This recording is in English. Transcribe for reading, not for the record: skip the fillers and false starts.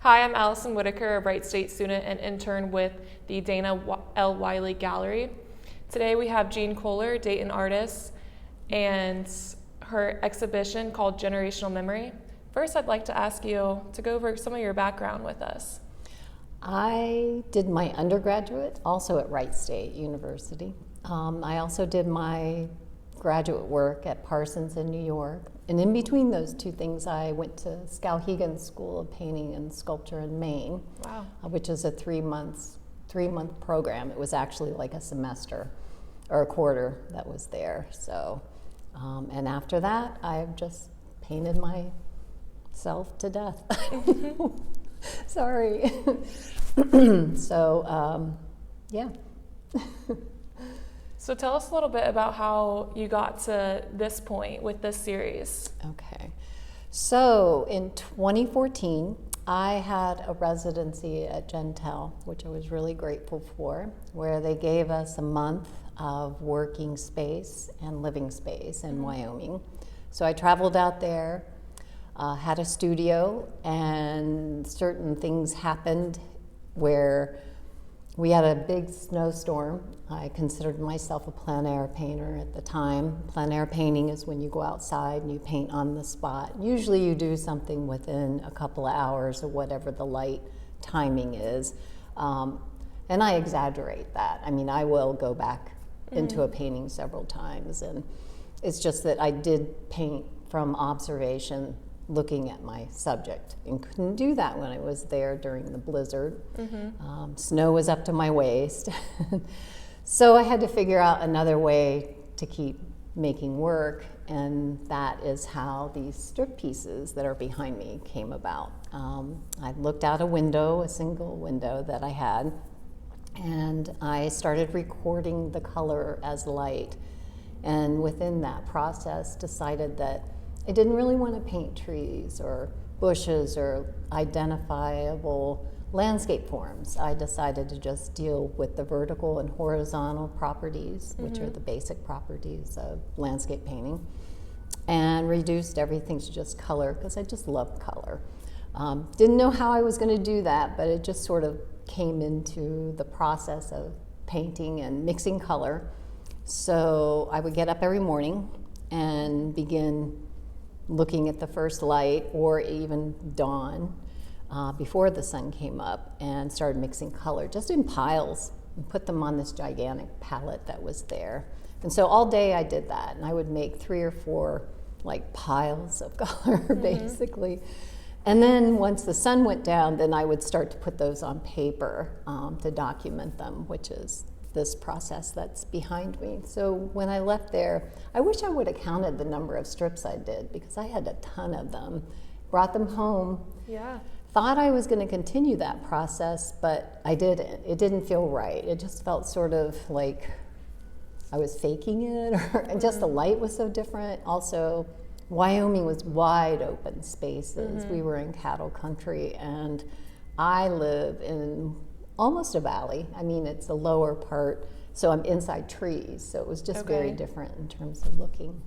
Hi, I'm Allison Whitaker, a Wright State student and intern with the Dana L. Wiley Gallery. Today we have Jean Koeller, Dayton artist, and her exhibition called Generational Memory. First, I'd like to ask you to go over some of your background with us. I did my undergraduate also at Wright State University. I also did my graduate work at Parsons in New York. And in between those two things, I went to Skowhegan School of Painting and Sculpture in Maine, Wow. Which is a three-month program. It was actually like a semester or a quarter that was there. So, and after that, I've just painted myself to death. Sorry. So, yeah. So tell us a little bit about how you got to this point with this series. Okay. So in 2014, I had a residency at Gentel, which I was really grateful for, where they gave us a month of working space and living space in Wyoming. So I traveled out there, had a studio, and certain things happened where we had a big snowstorm. I considered myself a plein air painter at the time. Plein air painting is when you go outside and you paint on the spot. Usually you do something within a couple of hours or whatever the light timing is. And I exaggerate that. I mean, I will go back into a painting several times. And it's just that I did paint from observation looking at my subject and couldn't do that when I was there during the blizzard. Snow was up to my waist. So I had to figure out another way to keep making work, and that is how these strip pieces that are behind me came about. I looked out a window, a single window that I had, and I started recording the color as light, and within that process decided that I didn't really want to paint trees or bushes or identifiable landscape forms. I decided to just deal with the vertical and horizontal properties, which are the basic properties of landscape painting, and reduced everything to just color because I just love color. Didn't know how I was going to do that, but it just sort of came into the process of painting and mixing color. So I would get up every morning and begin looking at the first light or even dawn before the sun came up, and started mixing color just in piles and put them on this gigantic palette that was there. And so all day I did that, and I would make 3 or 4 like piles of color basically. And then once the sun went down, then I would start to put those on paper to document them, which is this process that's behind me. So when I left there, I wish I would have counted the number of strips I did, because I had a ton of them. Brought them home. Yeah. Thought I was going to continue that process, but I didn't. It didn't feel right. It just felt sort of like I was faking it, or just the light was so different. Also, Wyoming was wide open spaces. We were in cattle country, and I live in almost a valley. I mean, it's the lower part, so I'm inside trees, so it was just very different in terms of looking.